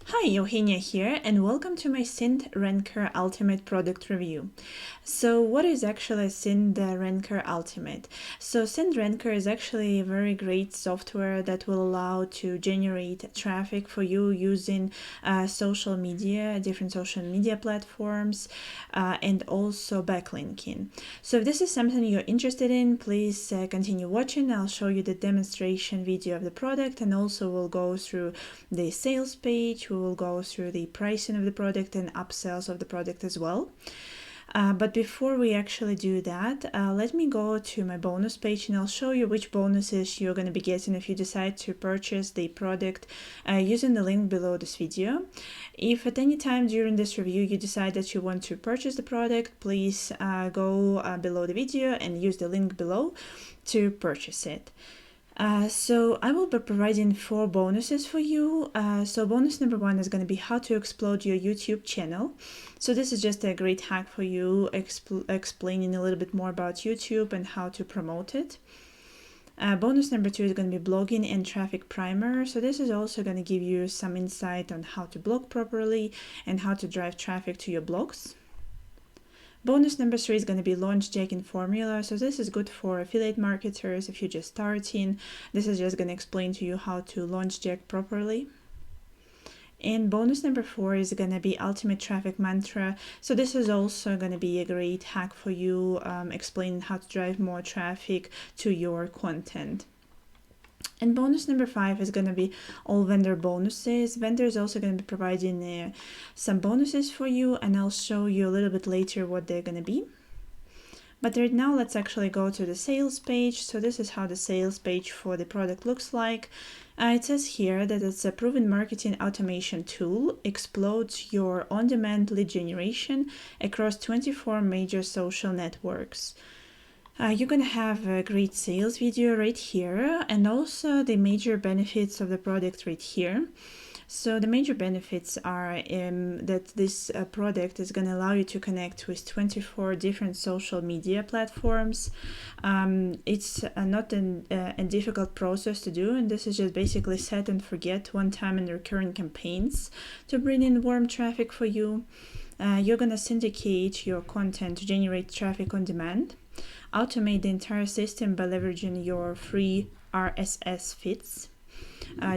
Hi, Eugenia here, and welcome to my SyndRanker Ultimate product review. So what is actually SyndRanker Ultimate? So SyndRanker is actually a very great software that will allow to generate traffic for you using social media, different social media platforms, and also backlinking. So if this is something you're interested in, please continue watching. I'll show you the demonstration video of the product, and also we'll go through the sales page. We will go through the pricing of the product and upsells of the product as well. But before we actually do that, let me go to my bonus page and I'll show you which bonuses you're going to be getting if you decide to purchase the product using the link below this video. If at any time during this review you decide that you want to purchase the product, please go below the video and use the link below to purchase it. So I will be providing 4 bonuses for you. So bonus number 1 is going to be how to explode your YouTube channel. So this is just a great hack for you, explaining a little bit more about YouTube and how to promote it. Bonus number 2 is going to be blogging and traffic primer. So this is also going to give you some insight on how to blog properly and how to drive traffic to your blogs. Bonus number 3 is going to be launch jacking formula. So this is good for affiliate marketers if you're just starting. This is just going to explain to you how to launch jack properly. And bonus number 4 is going to be ultimate traffic mantra. So this is also going to be a great hack for you, explaining how to drive more traffic to your content. And bonus number 5 is going to be all vendor bonuses. Vendor is also going to be providing some bonuses for you, and I'll show you a little bit later what they're going to be. But right now, let's actually go to the sales page. So this is how the sales page for the product looks like. It says here that it's a proven marketing automation tool, explodes your on-demand lead generation across 24 major social networks. You're going to have a great sales video right here, and also the major benefits of the product right here. So the major benefits are that this product is going to allow you to connect with 24 different social media platforms. It's not a difficult process to do, and this is just basically set and forget one-time and recurring campaigns to bring in warm traffic for you. You're going to syndicate your content to generate traffic on demand. Automate the entire system by leveraging your free RSS Feeds.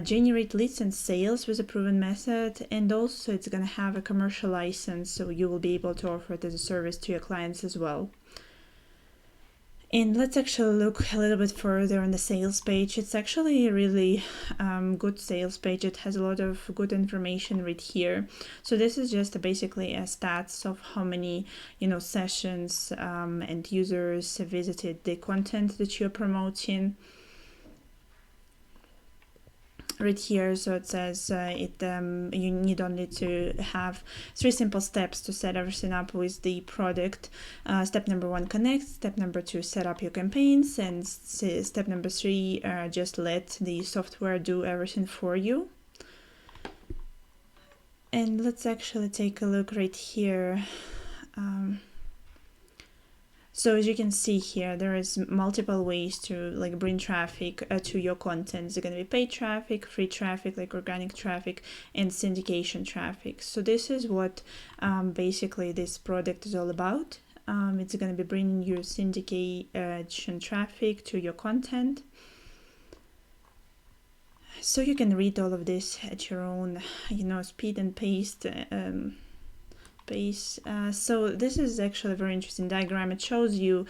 Generate leads and sales with a proven method, and also it's going to have a commercial license, so you will be able to offer it as a service to your clients as well. And let's actually look a little bit further on the sales page. It's actually a really good sales page. It has a lot of good information right here. So this is just basically a stats of how many sessions and users visited the content that you're promoting. Right here, so it says you need only to have 3 simple steps to set everything up with the product. Step number 1, connect. Step number 2, set up your campaigns, and step number 3, just let the software do everything for you. And let's actually take a look right here. So as you can see here, there is multiple ways to bring traffic to your content. It's going to be paid traffic, free traffic, like organic traffic, and syndication traffic. So this is what basically this product is all about. It's going to be bringing you syndication traffic to your content. So you can read all of this at your own, speed and pace. So this is actually a very interesting diagram. It shows you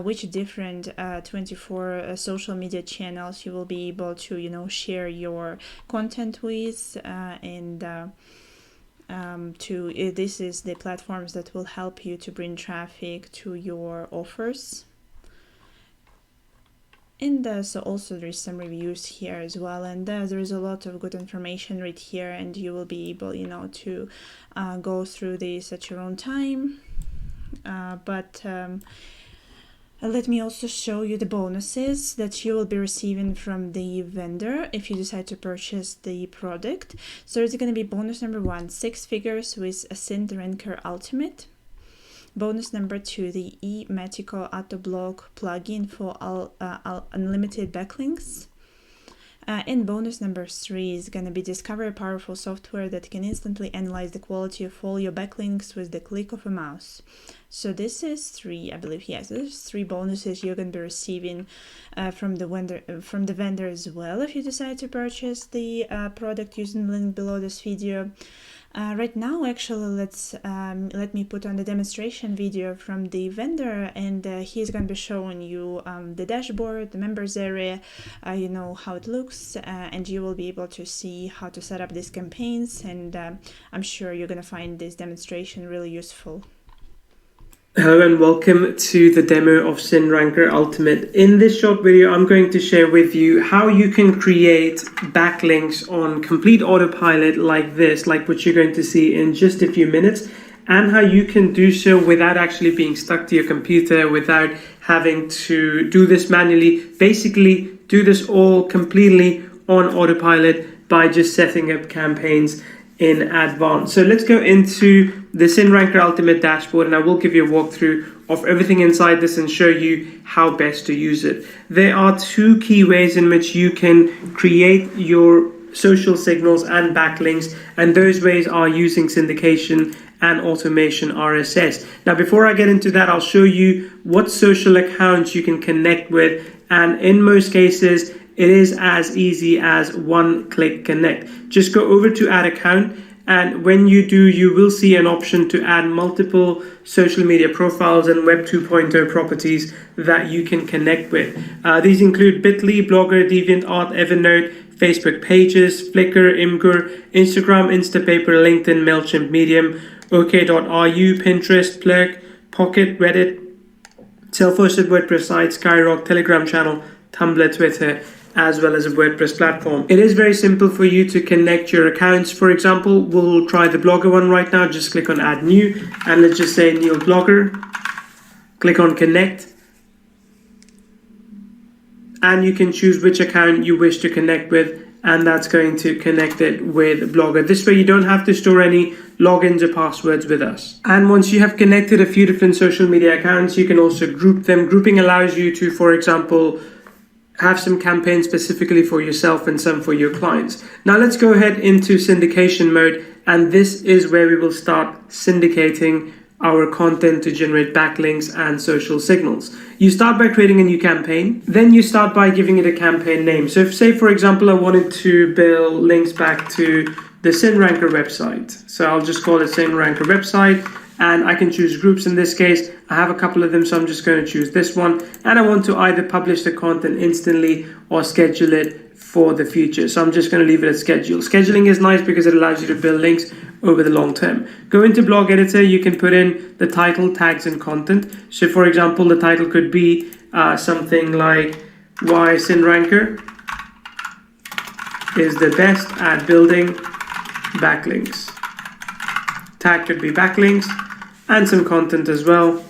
which different 24 social media channels you will be able to share your content with, and this is the platforms that will help you to bring traffic to your offers. And so also there is some reviews here as well, and there is a lot of good information right here, and you will be able to go through this at your own time. But let me also show you the bonuses that you will be receiving from the vendor if you decide to purchase the product. So it's going to be bonus number 1, 6 figures with a SyndRanker Ultimate. Bonus number 2, the eMetical Autoblog plugin for unlimited backlinks. And bonus number 3 is going to be discover a powerful software that can instantly analyze the quality of all your backlinks with the click of a mouse. So this is 3, I believe, yes, there's 3 bonuses you're going to be receiving from the vendor as well if you decide to purchase the product using the link below this video. Right now, actually, let me put on the demonstration video from the vendor, and he's going to be showing you the dashboard, the members area, you know how it looks, and you will be able to see how to set up these campaigns, and I'm sure you're going to find this demonstration really useful. Hello and welcome to the demo of SyndRanker Ultimate. In this short video, I'm going to share with you how you can create backlinks on complete autopilot like this, like what you're going to see in just a few minutes, and how you can do so without actually being stuck to your computer, without having to do this manually. Basically, do this all completely on autopilot by just setting up campaigns in advance. So let's go into the SyndRanker Ultimate dashboard, and I will give you a walkthrough of everything inside this and show you how best to use it. There are 2 key ways in which you can create your social signals and backlinks, and those ways are using syndication and automation RSS. Now, before I get into that, I'll show you what social accounts you can connect with, and in most cases, it is as easy as one-click connect. Just go over to add account, and when you do, you will see an option to add multiple social media profiles and Web 2.0 properties that you can connect with. These include Bitly, Blogger, DeviantArt, Evernote, Facebook pages, Flickr, Imgur, Instagram, Instapaper, LinkedIn, MailChimp, Medium, OK.ru, Pinterest, Plurk, Pocket, Reddit, self-hosted WordPress site, Skyrock, Telegram channel, Tumblr, Twitter, as well as a WordPress platform. It is very simple for you to connect your accounts. For example, we'll try the Blogger one right now. Just click on Add New, and let's just say Neil Blogger. Click on Connect, and you can choose which account you wish to connect with, and that's going to connect it with Blogger. This way you don't have to store any logins or passwords with us. And once you have connected a few different social media accounts, you can also group them. Grouping allows you to, for example, have some campaigns specifically for yourself and some for your clients. Now let's go ahead into syndication mode, and this is where we will start syndicating our content to generate backlinks and social signals. You start by creating a new campaign, then you start by giving it a campaign name. So if, say, for example, I wanted to build links back to the SyndRanker website. So I'll just call it SyndRanker website, and I can choose groups. In this case, I have a couple of them, so I'm just going to choose this one, and I want to either publish the content instantly or schedule it for the future. So I'm just going to leave it as schedule. Scheduling is nice because it allows you to build links over the long term. Go into blog editor, you can put in the title, tags, and content. So for example, the title could be something like why SyndRanker is the best at building backlinks. Tag could be backlinks, and some content as well.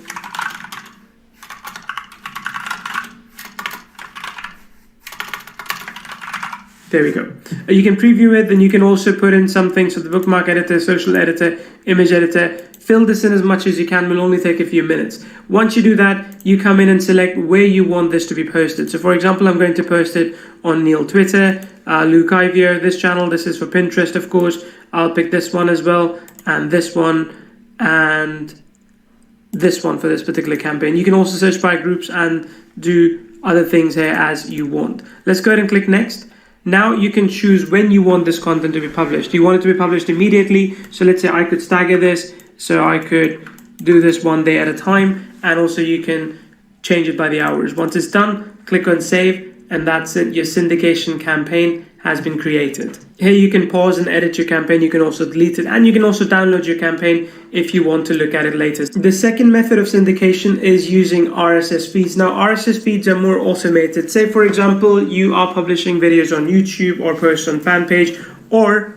There we go. You can preview it, then you can also put in something. So the bookmark editor, social editor, image editor, fill this in as much as you can. Will only take a few minutes. Once you do that, you come in and select where you want this to be posted. So for example, I'm going to post it on Neil Twitter, Luke Ivio, this channel. This is for Pinterest, of course. I'll pick this one as well, and this one, and this one for this particular campaign. You can also search by groups and do other things here as you want. Let's go ahead and click next. Now you can choose when you want this content to be published. Do you want it to be published immediately? So let's say I could stagger this, so I could do this one day at a time, and also you can change it by the hours. Once it's done, click on save, and that's it. Your syndication campaign has been created. Here you can pause and edit your campaign. You can also delete it, and you can also download your campaign if you want to look at it later. The second method of syndication is using RSS feeds. Now, RSS feeds are more automated. Say, for example, you are publishing videos on YouTube or posts on fan page or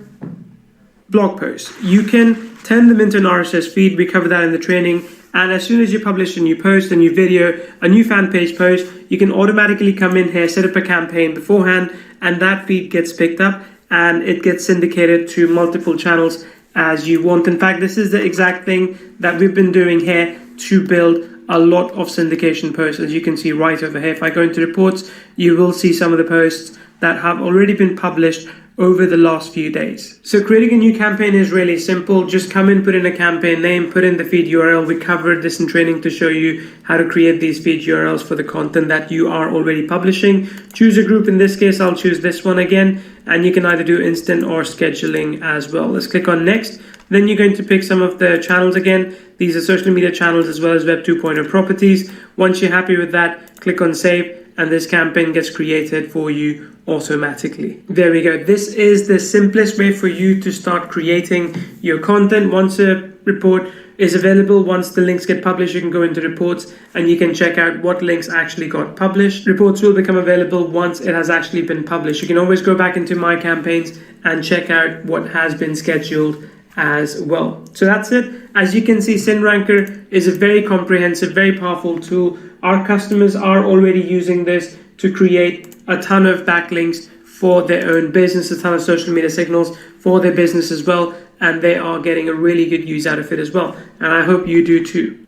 blog posts. You can turn them into an RSS feed. We cover that in the training. And as soon as you publish a new post, a new video, a new fan page post, you can automatically come in here, set up a campaign beforehand, and that feed gets picked up and it gets syndicated to multiple channels as you want. In fact, this is the exact thing that we've been doing here to build a lot of syndication posts. As you can see right over here, if I go into reports, you will see some of the posts that have already been published over the last few days. So creating a new campaign is really simple. Just come in, put in a campaign name, put in the feed URL. We covered this in training to show you how to create these feed URLs for the content that you are already publishing. Choose a group. In this case, I'll choose this one again, and you can either do instant or scheduling as well. Let's click on next. Then you're going to pick some of the channels again. These are social media channels as well as Web 2.0 properties. Once you're happy with that, click on save, and this campaign gets created for you automatically. There we go. This is the simplest way for you to start creating your content. Once a report is available, once the links get published, you can go into reports and you can check out what links actually got published. Reports will become available once it has actually been published. You can always go back into my campaigns and check out what has been scheduled as well. So that's it. As you can see, SyndRanker is a very comprehensive, very powerful tool. Our customers are already using this to create a ton of backlinks for their own business, a ton of social media signals for their business as well, and they are getting a really good use out of it as well. And I hope you do too.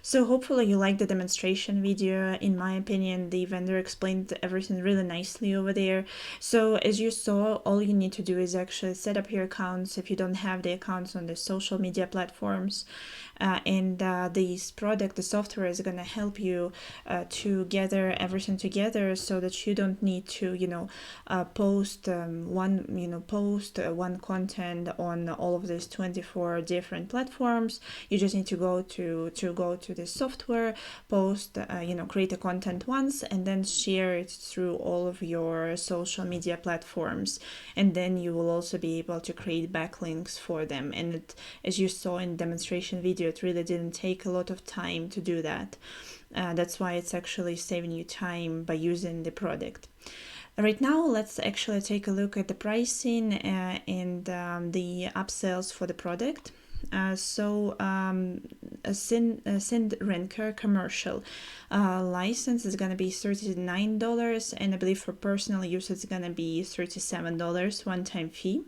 So hopefully you liked the demonstration video. In my opinion, the vendor explained everything really nicely over there. So as you saw, all you need to do is actually set up your accounts if you don't have the accounts on the social media platforms. The software is going to help you to gather everything together so that you don't need to, post one content on all of these 24 different platforms. You just need to go to the software, post, create a content once, and then share it through all of your social media platforms. And then you will also be able to create backlinks for them. And as you saw in the demonstration video, it really didn't take a lot of time to do that. That's why it's actually saving you time by using the product. Right now, let's actually take a look at the pricing and the upsells for the product. A SyndRanker commercial license is going to be $39, and I believe for personal use it's going to be $37 one-time fee.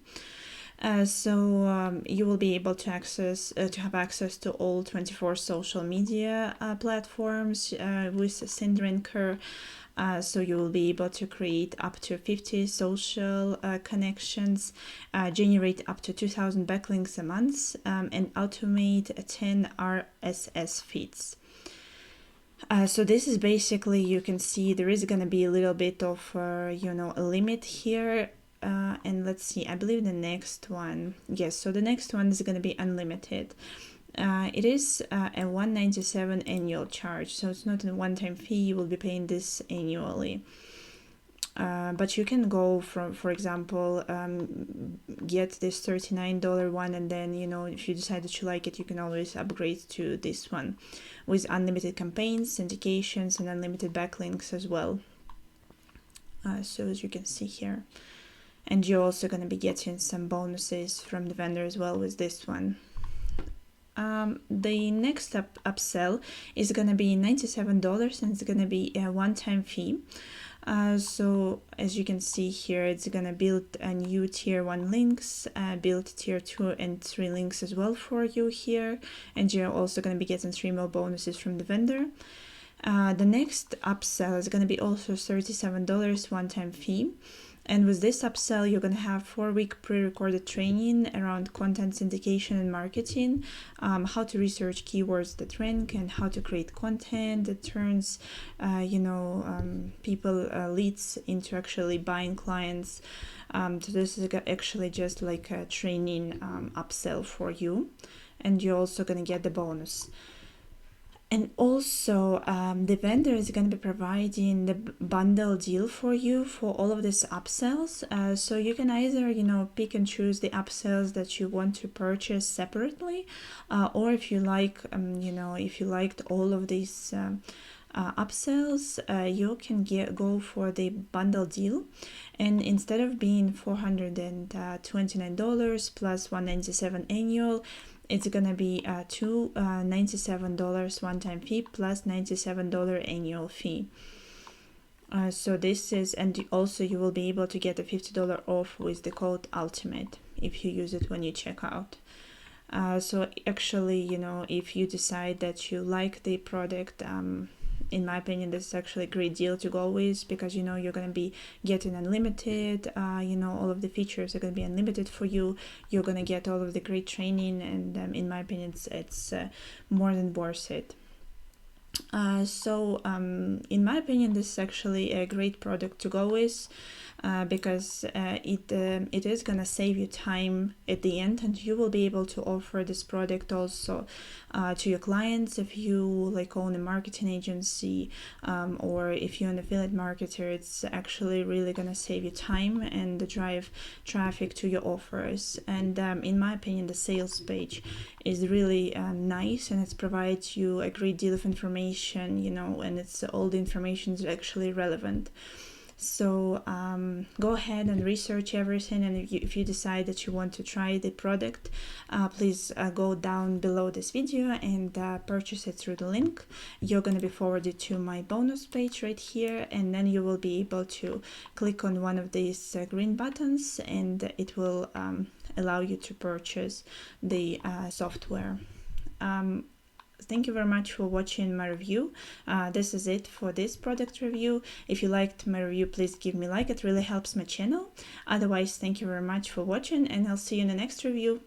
You will be able to have access to all 24 social media platforms with SyndRanker. So you will be able to create up to 50 social connections, generate up to 2,000 backlinks a month, and automate 10 RSS feeds. So this is basically, you can see there is going to be a little bit of, a limit here. And let's see, I believe the next one, yes, so the next one is going to be unlimited. It is a $197 annual charge, so it's not a one-time fee. You will be paying this annually. But you can go for example, get this $39 one, and then, if you decide that you like it, you can always upgrade to this one with unlimited campaigns, syndications, and unlimited backlinks as well. So as you can see here. And you're also going to be getting some bonuses from the vendor as well with this one. The next upsell is going to be $97, and it's going to be a one-time fee. So as you can see here, it's going to build a new tier 1 links, build tier 2 and 3 links as well for you here. And you're also going to be getting 3 more bonuses from the vendor. The next upsell is going to be also $37 one-time fee. And with this upsell, you're going to have 4-week pre-recorded training around content syndication and marketing, how to research keywords that rank, and how to create content that turns, leads into actually buying clients. So this is actually just like a training upsell for you, and you're also going to get the bonus. And also, the vendor is going to be providing the bundle deal for you for all of these upsells. So you can either, pick and choose the upsells that you want to purchase separately, or if you like, if you liked all of these upsells, you can go for the bundle deal. And instead of being $429 plus $197 annual, it's going to be $297 one-time fee plus $97 annual fee. So this is, and also you will be able to get a $50 off with the code ULTIMATE if you use it when you check out. So actually, if you decide that you like the product, in my opinion, this is actually a great deal to go with, because you know you're going to be getting unlimited, you know, all of the features are going to be unlimited for you. You're going to get all of the great training, and in my opinion, it's more than worth it. In my opinion, this is actually a great product to go with, because it is gonna save you time at the end, and you will be able to offer this product also to your clients if you like own a marketing agency, or if you're an affiliate marketer. It's actually really gonna save you time and drive traffic to your offers. And in my opinion, the sales page is really nice, and it provides you a great deal of information, you know, and it's all the information is actually relevant. So go ahead and research everything, and if you decide that you want to try the product, please go down below this video and purchase it through the link. You're going to be forwarded to my bonus page right here, and then you will be able to click on one of these green buttons, and it will allow you to purchase the software. Thank you very much for watching my review. This is it for this product review. If you liked my review, please give me a like. It really helps my channel. Otherwise, thank you very much for watching, and I'll see you in the next review.